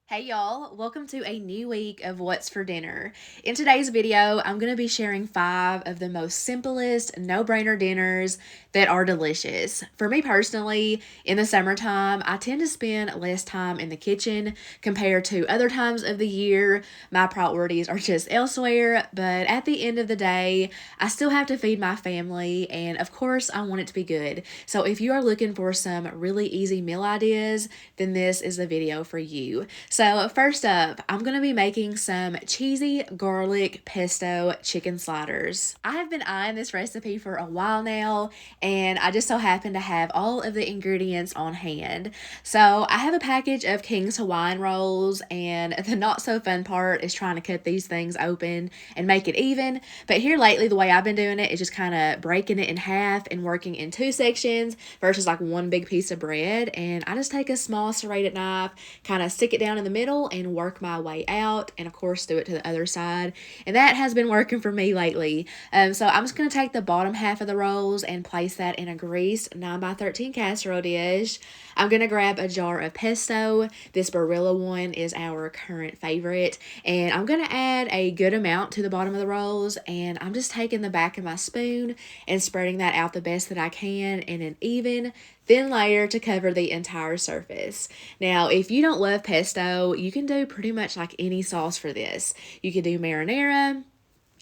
Hey y'all, welcome to a new week of What's for Dinner. In today's video, I'm going to be sharing 5 of the most simplest, no-brainer dinners that are delicious. For me personally, in the summertime, I tend to spend less time in the kitchen compared to other times of the year. My priorities are just elsewhere, but at the end of the day, I still have to feed my family, and of course, I want it to be good. So if you are looking for some really easy meal ideas, then this is the video for you. So first up, I'm going to be making some cheesy garlic pesto chicken sliders. I have been eyeing this recipe for a while now, and I just so happen to have all of the ingredients on hand. So I have a package of King's Hawaiian rolls, and the not so fun part is trying to cut these things open and make it even. But here lately, the way I've been doing it is just kind of breaking it in half and working in 2 sections versus like one big piece of bread. And I just take a small serrated knife, kind of stick it down in the middle and work my way out, and of course do it to the other side, and that has been working for me lately. So I'm just going to take the bottom half of the rolls and place that in a greased 9x13 casserole dish. I'm going to grab a jar of pesto. This Barilla one is our current favorite, and I'm going to add a good amount to the bottom of the rolls, and I'm just taking the back of my spoon and spreading that out the best that I can in an even thin layer to cover the entire surface. Now, if you don't love pesto, you can do pretty much like any sauce for this. You can do marinara,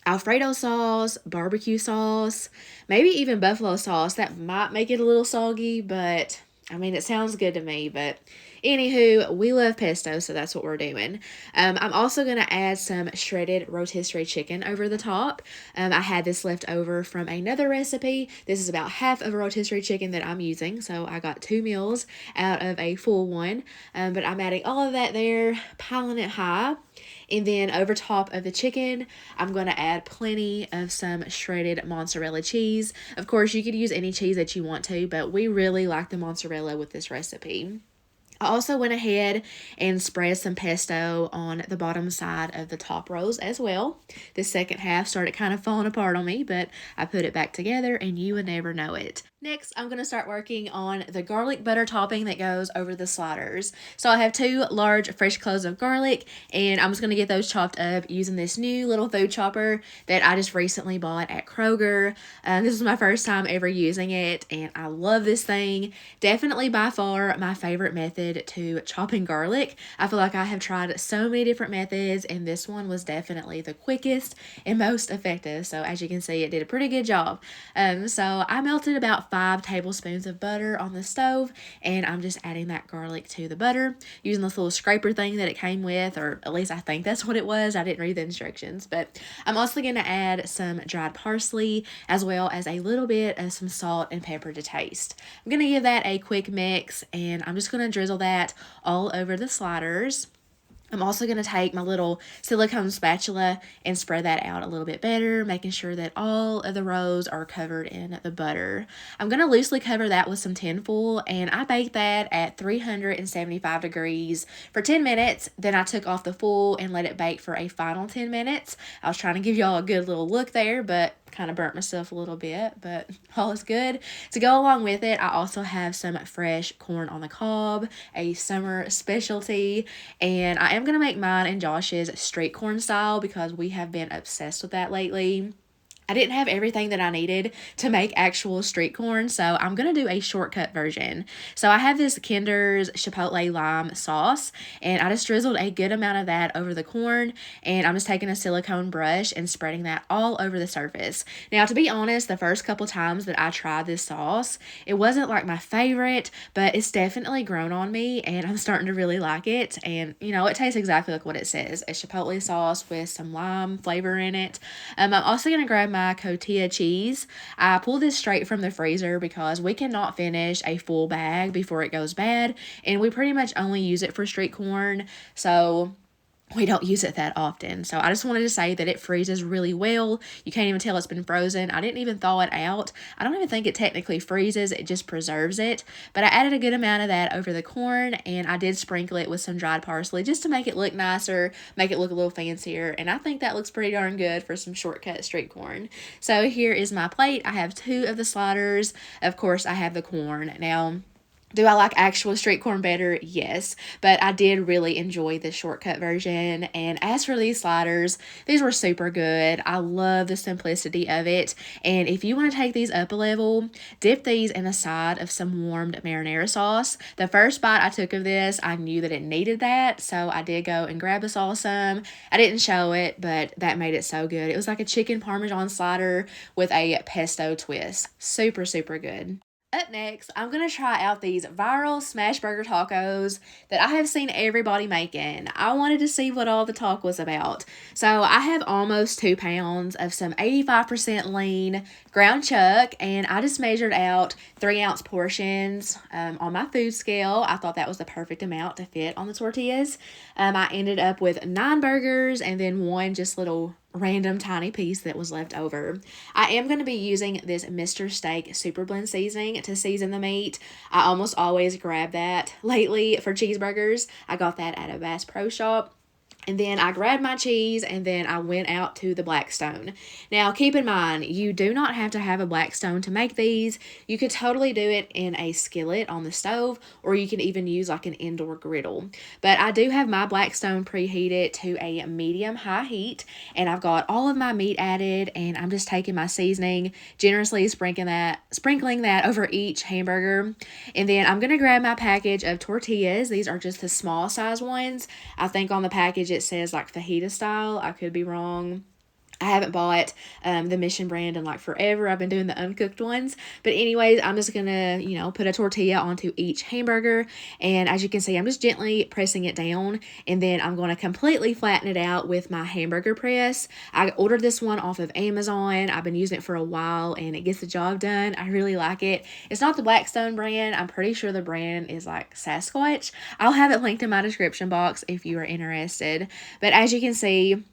Alfredo sauce, barbecue sauce, maybe even buffalo sauce. That might make it a little soggy, but I mean, it sounds good to me. But anywho, we love pesto, so that's what we're doing. I'm also going to add some shredded rotisserie chicken over the top. I had this left over from another recipe. This is about half of a rotisserie chicken that I'm using, so I got 2 meals out of a full one. But I'm adding all of that there, piling it high. And then over top of the chicken, I'm going to add plenty of some shredded mozzarella cheese. Of course, you could use any cheese that you want to, but we really like the mozzarella with this recipe. I also went ahead and spread some pesto on the bottom side of the top rows as well. The second half started kind of falling apart on me, but I put it back together and you would never know it. Next, I'm going to start working on the garlic butter topping that goes over the sliders. So I have 2 large fresh cloves of garlic, and I'm just going to get those chopped up using this new little food chopper that I just recently bought at Kroger. This is my first time ever using it, and I love this thing. Definitely by far my favorite method to chopping garlic. I feel like I have tried so many different methods, and this one was definitely the quickest and most effective. So as you can see, it did a pretty good job. So I melted about 5 tablespoons of butter on the stove, and I'm just adding that garlic to the butter using this little scraper thing that it came with, or at least I think that's what it was. I didn't read the instructions, but I'm also going to add some dried parsley as well as a little bit of some salt and pepper to taste. I'm going to give that a quick mix, and I'm just going to drizzle that all over the sliders. I'm also going to take my little silicone spatula and spread that out a little bit better, making sure that all of the rows are covered in the butter. I'm going to loosely cover that with some tin foil, and I baked that at 375 degrees for 10 minutes. Then I took off the foil and let it bake for a final 10 minutes. I was trying to give y'all a good little look there, but kind of burnt myself a little bit, but all is good. To go along with it, I also have some fresh corn on the cob, a summer specialty, and I am going to make mine and Josh's street corn style because we have been obsessed with that lately. I didn't have everything that I needed to make actual street corn, so I'm going to do a shortcut version. So I have this Kinder's Chipotle Lime sauce, and I just drizzled a good amount of that over the corn, and I'm just taking a silicone brush and spreading that all over the surface. Now, to be honest, the first couple times that I tried this sauce, it wasn't like my favorite, but it's definitely grown on me, and I'm starting to really like it, and you know, it tastes exactly like what it says, a Chipotle sauce with some lime flavor in it. I'm also going to grab my cotija cheese. I pulled this straight from the freezer because we cannot finish a full bag before it goes bad, and we pretty much only use it for street corn, so we don't use it that often. So I just wanted to say that it freezes really well. You can't even tell it's been frozen. I didn't even thaw it out. I don't even think it technically freezes. It just preserves it. But I added a good amount of that over the corn, and I did sprinkle it with some dried parsley just to make it look nicer, make it look a little fancier. And I think that looks pretty darn good for some shortcut street corn. So here is my plate. I have 2 of the sliders. Of course, I have the corn. Now, Do I like actual street corn better? Yes, but I did really enjoy the shortcut version. And as for these sliders, these were super good. I love the simplicity of it. And if you want to take these up a level, dip these in a side of some warmed marinara sauce. The first bite I took of this, I knew that it needed that, so I did go and grab the sauce some. I didn't show it, but that made it so good. It was like a chicken parmesan slider with a pesto twist. Super, super good. Up next, I'm going to try out these viral smash burger tacos that I have seen everybody making. I wanted to see what all the talk was about. So I have almost 2 pounds of some 85% lean ground chuck, and I just measured out 3-ounce portions on my food scale. I thought that was the perfect amount to fit on the tortillas. I ended up with 9 burgers and then one just little random tiny piece that was left over. I am going to be using this Mr. Steak Super Blend seasoning to season the meat. I almost always grab that lately for cheeseburgers. I got that at a Bass Pro Shop. And then I grabbed my cheese and then I went out to the Blackstone. Now, keep in mind, you do not have to have a Blackstone to make these. You could totally do it in a skillet on the stove, or you can even use like an indoor griddle. But I do have my Blackstone preheated to a medium-high heat, and I've got all of my meat added, and I'm just taking my seasoning, generously sprinkling that over each hamburger. And then I'm going to grab my package of tortillas. These are just the small size ones. I think on the package it says like fajita style. I could be wrong. I haven't bought the Mission brand in like forever. I've been doing the uncooked ones. But anyways, I'm just going to, put a tortilla onto each hamburger. And as you can see, I'm just gently pressing it down. And then I'm going to completely flatten it out with my hamburger press. I ordered this one off of Amazon. I've been using it for a while and it gets the job done. I really like it. It's not the Blackstone brand. I'm pretty sure the brand is like Sasquatch. I'll have it linked in my description box if you are interested. But as you can see,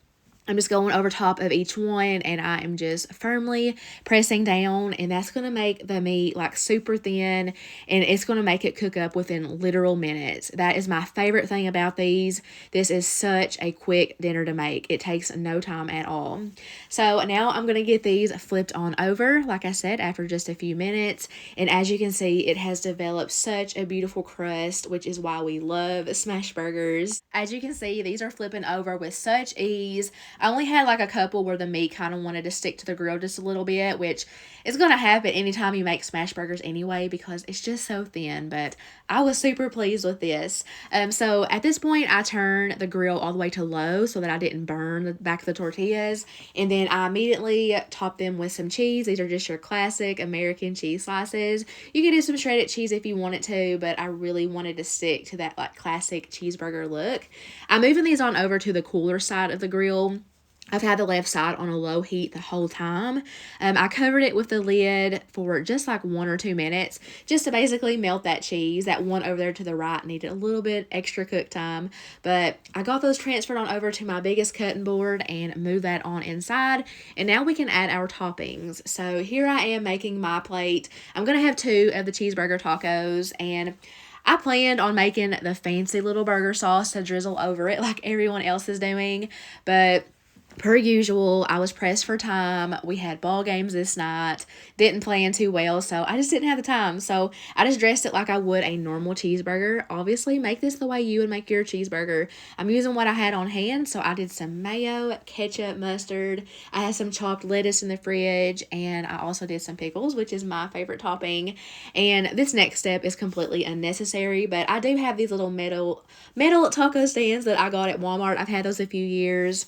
I'm just going over top of each one and I am just firmly pressing down, and that's going to make the meat like super thin, and it's going to make it cook up within literal minutes. That is my favorite thing about these. This is such a quick dinner to make. It takes no time at all. So now I'm going to get these flipped on over, like I said, after just a few minutes. And as you can see, it has developed such a beautiful crust, which is why we love smash burgers. As you can see, these are flipping over with such ease. I only had like a couple where the meat kind of wanted to stick to the grill just a little bit, which is going to happen anytime you make smash burgers anyway because it's just so thin, but I was super pleased with this. So at this point, I turned the grill all the way to low so that I didn't burn the back of the tortillas, and then I immediately topped them with some cheese. These are just your classic American cheese slices. You can do some shredded cheese if you wanted to, but I really wanted to stick to that like classic cheeseburger look. I'm moving these on over to the cooler side of the grill. I've had the left side on a low heat the whole time. I covered it with the lid for just like 1 or 2 minutes just to basically melt that cheese. That one over there to the right needed a little bit extra cook time, but I got those transferred on over to my biggest cutting board and moved that on inside, and now we can add our toppings. So here I am making my plate. I'm going to have 2 of the cheeseburger tacos, and I planned on making the fancy little burger sauce to drizzle over it like everyone else is doing, but per usual, I was pressed for time. We had ball games this night. Didn't plan too well, so I just didn't have the time. So I just dressed it like I would a normal cheeseburger. Obviously, make this the way you would make your cheeseburger. I'm using what I had on hand, so I did some mayo, ketchup, mustard. I had some chopped lettuce in the fridge, and I also did some pickles, which is my favorite topping. And this next step is completely unnecessary, but I do have these little metal taco stands that I got at Walmart. I've had those a few years,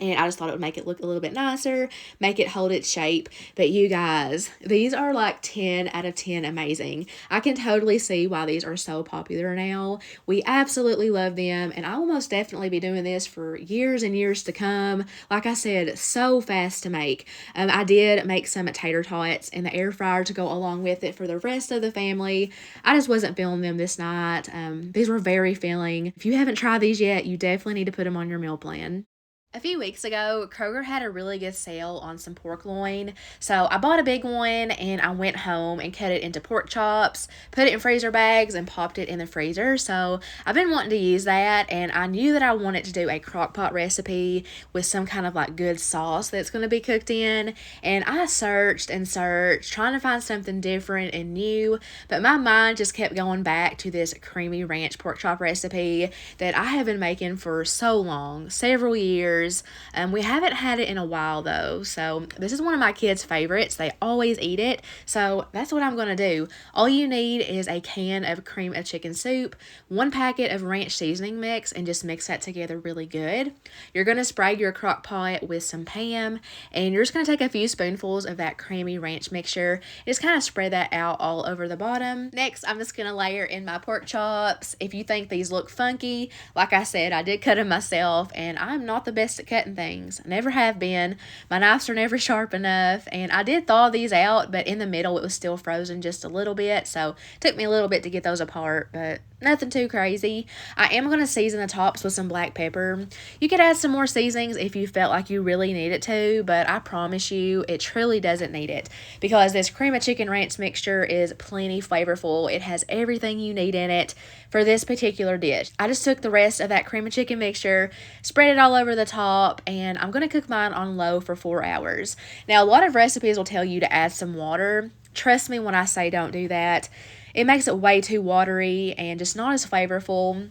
and I just thought it would make it look a little bit nicer, make it hold its shape. But you guys, these are like 10 out of 10 amazing. I can totally see why these are so popular now. We absolutely love them, and I will most definitely be doing this for years and years to come. Like I said, so fast to make. I did make some tater tots in the air fryer to go along with it for the rest of the family. I just wasn't feeling them this night. These were very filling. If you haven't tried these yet, you definitely need to put them on your meal plan. A few weeks ago, Kroger had a really good sale on some pork loin. So I bought a big one and I went home and cut it into pork chops, put it in freezer bags, and popped it in the freezer. So I've been wanting to use that, and I knew that I wanted to do a crock pot recipe with some kind of like good sauce that's going to be cooked in. And I searched and searched, trying to find something different and new, but my mind just kept going back to this creamy ranch pork chop recipe that I have been making for so long, several years. We haven't had it in a while though, so this is one of my kids' favorites. They always eat it, so that's what I'm going to do. All you need is a can of cream of chicken soup, 1 packet of ranch seasoning mix, and just mix that together really good. You're going to spray your crock pot with some Pam, and you're just going to take a few spoonfuls of that creamy ranch mixture, just kind of spread that out all over the bottom. Next, I'm just going to layer in my pork chops. If you think these look funky, like I said, I did cut them myself, and I'm not the best at cutting things. I never have been. My knives are never sharp enough, and I did thaw these out, but in the middle it was still frozen just a little bit, so it took me a little bit to get those apart, but nothing too crazy. I am going to season the tops with some black pepper. You could add some more seasonings if you felt like you really needed to, but I promise you it truly doesn't need it, because this cream of chicken ranch mixture is plenty flavorful. It has everything you need in it for this particular dish. I just took the rest of that cream of chicken mixture, spread it all over the top, and I'm going to cook mine on low for 4 hours. Now, a lot of recipes will tell you to add some water. Trust me when I say don't do that. It makes it way too watery and just not as flavorful.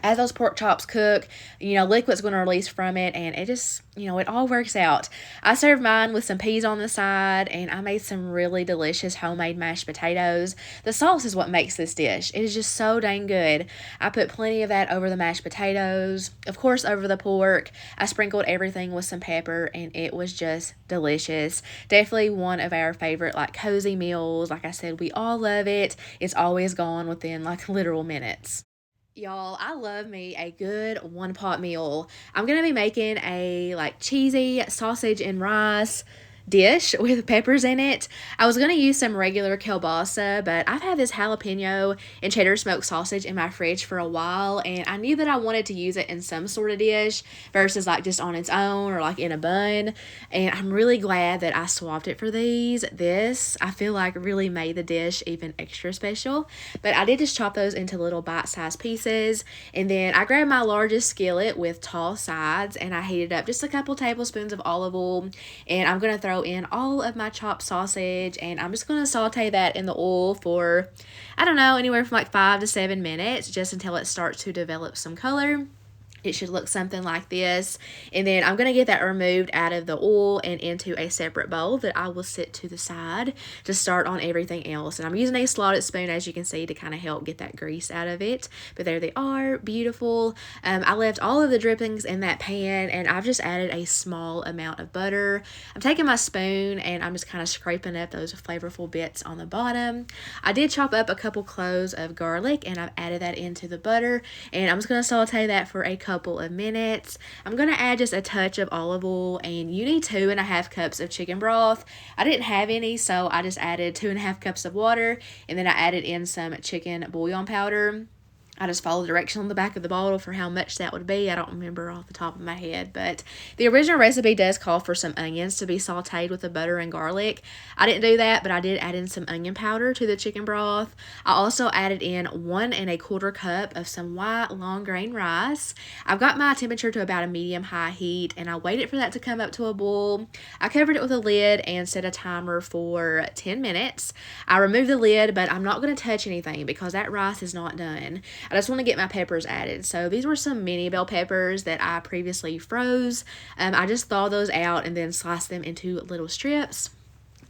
As those pork chops cook, liquid's going to release from it, and it just, it all works out. I served mine with some peas on the side, and I made some really delicious homemade mashed potatoes. The sauce is what makes this dish. It is just so dang good. I put plenty of that over the mashed potatoes, of course over the pork. I sprinkled everything with some pepper, and it was just delicious. Definitely one of our favorite cozy meals. Like I said, we all love it. It's always gone within literal minutes. Y'all, I love me a good one-pot meal. I'm going to be making a cheesy sausage and rice dish with peppers in it. I was going to use some regular kielbasa, but I've had this jalapeno and cheddar smoked sausage in my fridge for a while, and I knew that I wanted to use it in some sort of dish versus just on its own or in a bun, and I'm really glad that I swapped it for these. This, I feel really made the dish even extra special, but I did just chop those into little bite-sized pieces, and then I grabbed my largest skillet with tall sides, and I heated up just a couple tablespoons of olive oil, and I'm going to throw in all of my chopped sausage, and I'm just going to saute that in the oil for, I don't know, anywhere from 5 to 7 minutes, just until it starts to develop some color. It should look something like this, and then I'm going to get that removed out of the oil and into a separate bowl that I will sit to the side to start on everything else. And I'm using a slotted spoon, as you can see, to kind of help get that grease out of it, but there they are, beautiful. I left all of the drippings in that pan, and I've just added a small amount of butter. I'm taking my spoon and I'm just kind of scraping up those flavorful bits on the bottom. I did chop up a couple cloves of garlic, and I've added that into the butter, and I'm just going to saute that for a couple of minutes. I'm going to add just a touch of olive oil, and you need 2.5 cups of chicken broth. I didn't have any, so I just added 2.5 cups of water, and then I added in some chicken bouillon powder. I just followed the direction on the back of the bottle for how much that would be. I don't remember off the top of my head, but the original recipe does call for some onions to be sauteed with the butter and garlic. I didn't do that, but I did add in some onion powder to the chicken broth. I also added in 1.25 cup of some white long grain rice. I've got my temperature to about a medium-high heat, and I waited for that to come up to a boil. I covered it with a lid and set a timer for 10 minutes. I removed the lid, but I'm not going to touch anything because that rice is not done. I just want to get my peppers added. So these were some mini bell peppers that I previously froze. I just thawed those out and then sliced them into little strips.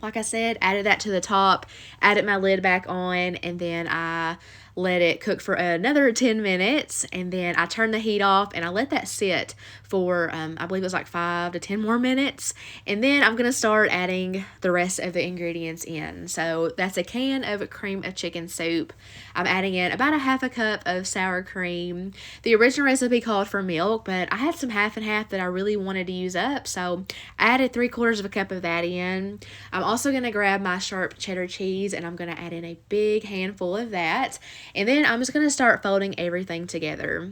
Like I said, added that to the top, added my lid back on, and then I let it cook for another 10 minutes, and then I turned the heat off and I let that sit for I believe it was 5 to 10 more minutes, and then I'm gonna start adding the rest of the ingredients in. So that's a can of cream of chicken soup. I'm adding in about 1/2 cup of sour cream. The original recipe called for milk, but I had some half and half that I really wanted to use up, so I added 3/4 cup of that in. I'm also gonna grab my sharp cheddar cheese, and I'm gonna add in a big handful of that. And then I'm just going to start folding everything together.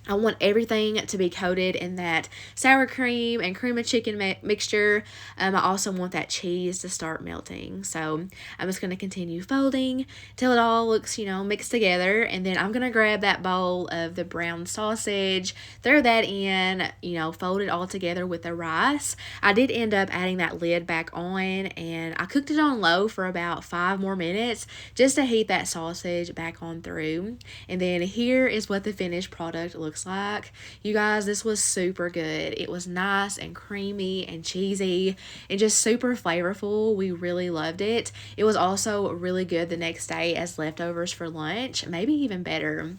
I want everything to be coated in that sour cream and cream of chicken mixture. I also want that cheese to start melting. So I'm just going to continue folding till it all looks, mixed together. And then I'm going to grab that bowl of the brown sausage, throw that in, fold it all together with the rice. I did end up adding that lid back on, and I cooked it on low for about 5 more minutes just to heat that sausage back on through. And then here is what the finished product looks like. You guys, this was super good. It was nice and creamy and cheesy and just super flavorful. We really loved it. It was also really good the next day as leftovers for lunch, maybe even better.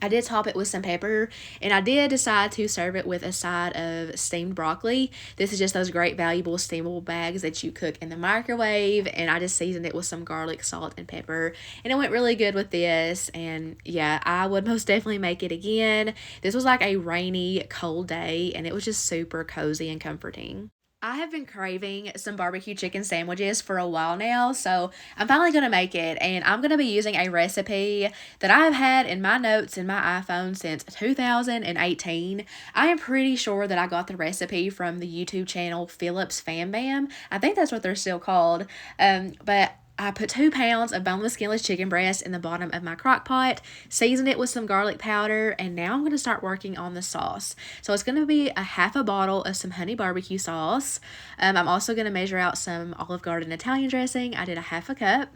I did top it with some pepper, and I did decide to serve it with a side of steamed broccoli. This is just those great valuable steamable bags that you cook in the microwave, and I just seasoned it with some garlic, salt, and pepper, and it went really good with this. And yeah, I would most definitely make it again. This was like a rainy, cold day, and it was just super cozy and comforting. I have been craving some barbecue chicken sandwiches for a while now, so I'm finally going to make it, and I'm going to be using a recipe that I have had in my notes in my iPhone since 2018. I am pretty sure that I got the recipe from the YouTube channel Phillips Fam Bam. I think that's what they're still called, but I put 2 pounds of boneless, skinless chicken breast in the bottom of my crock pot, seasoned it with some garlic powder, and now I'm going to start working on the sauce. So it's going to be a half a bottle of some honey barbecue sauce. I'm also going to measure out some Olive Garden Italian dressing. I did a half a cup.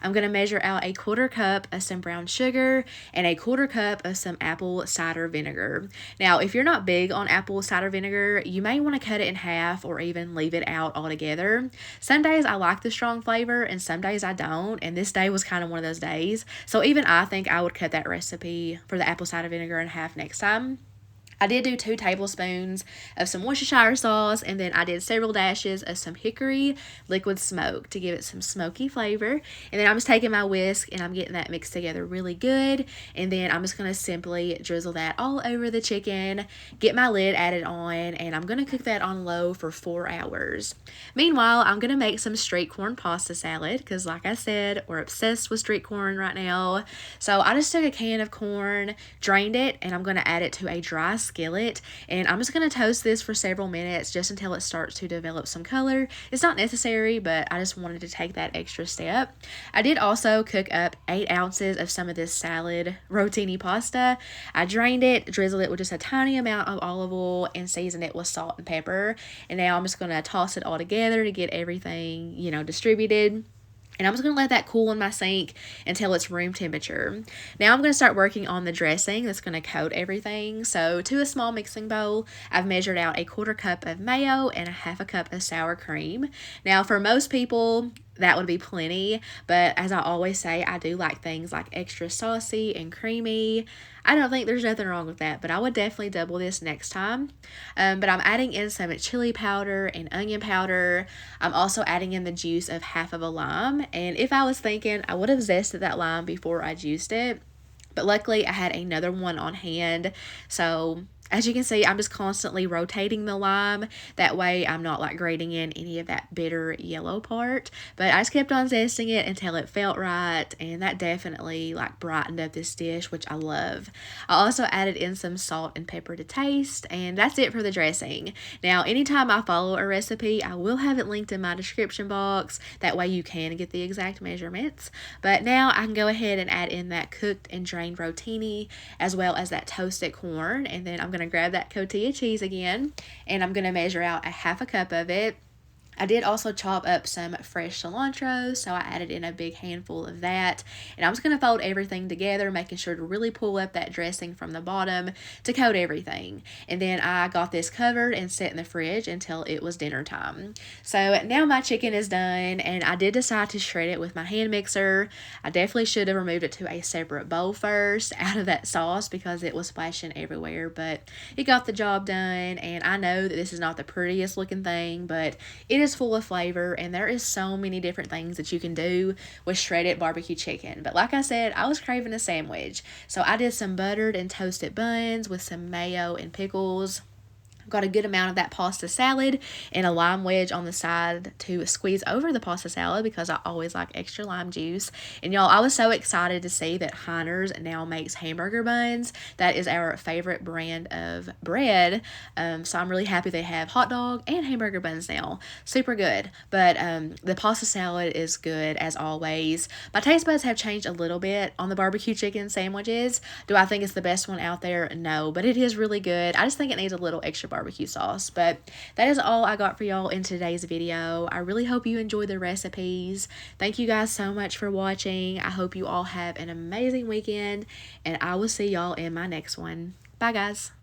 I'm going to measure out a 1/4 cup of some brown sugar and a 1/4 cup of some apple cider vinegar. Now, if you're not big on apple cider vinegar, you may want to cut it in half or even leave it out altogether. Some days I like the strong flavor, and some days I don't, and this day was kind of one of those days. So even I think I would cut that recipe for the apple cider vinegar in half next time. I did do 2 tablespoons of some Worcestershire sauce, and then I did several dashes of some hickory liquid smoke to give it some smoky flavor. And then I'm just taking my whisk and I'm getting that mixed together really good. And then I'm just going to simply drizzle that all over the chicken, get my lid added on, and I'm going to cook that on low for 4 hours. Meanwhile, I'm going to make some street corn pasta salad because, like I said, we're obsessed with street corn right now. So I just took a can of corn, drained it, and I'm going to add it to a dry skillet, and I'm just going to toast this for several minutes just until it starts to develop some color. It's not necessary, but I just wanted to take that extra step. I did also cook up 8 ounces of some of this salad rotini pasta. I drained it, drizzled it with just a tiny amount of olive oil, and seasoned it with salt and pepper. And now I'm just going to toss it all together to get everything, distributed. And I'm just going to let that cool in my sink until it's room temperature. Now I'm going to start working on the dressing that's going to coat everything. So to a small mixing bowl, I've measured out a 1/4 cup of mayo and a half a cup of sour cream. Now for most people, that would be plenty, but as I always say, I do like things like extra saucy and creamy. I don't think there's nothing wrong with that, but I would definitely double this next time. But I'm adding in some chili powder and onion powder. I'm also adding in the juice of half of a lime, and if I was thinking, I would have zested that lime before I juiced it, but luckily I had another one on hand. So as you can see, I'm just constantly rotating the lime. That way I'm not like grating in any of that bitter yellow part. But I just kept on zesting it until it felt right, and that definitely like brightened up this dish, which I love. I also added in some salt and pepper to taste, and that's it for the dressing. Now, anytime I follow a recipe, I will have it linked in my description box. That way you can get the exact measurements. But now I can go ahead and add in that cooked and drained rotini as well as that toasted corn, and then I'm going to grab that cotija cheese again, and I'm going to measure out a half a cup of it. I did also chop up some fresh cilantro, so I added in a big handful of that. And I'm just going to fold everything together, making sure to really pull up that dressing from the bottom to coat everything. And then I got this covered and set in the fridge until it was dinner time. So now my chicken is done, and I did decide to shred it with my hand mixer. I definitely should have removed it to a separate bowl first out of that sauce because it was splashing everywhere, but it got the job done. And I know that this is not the prettiest looking thing, but it is full of flavor, and there is so many different things that you can do with shredded barbecue chicken. But like I said, I was craving a sandwich, so I did some buttered and toasted buns with some mayo and pickles. Got a good amount of that pasta salad and a lime wedge on the side to squeeze over the pasta salad because I always like extra lime juice. And y'all, I was so excited to see that Heiner's now makes hamburger buns. That is our favorite brand of bread. So I'm really happy they have hot dog and hamburger buns now. Super good. But the pasta salad is good as always. My taste buds have changed a little bit on the barbecue chicken sandwiches. Do I think it's the best one out there? No, but it is really good. I just think it needs a little extra barbecue sauce. But that is all I got for y'all in today's video. I really hope you enjoy the recipes. Thank you guys so much for watching. I hope you all have an amazing weekend, and I will see y'all in my next one. Bye, guys.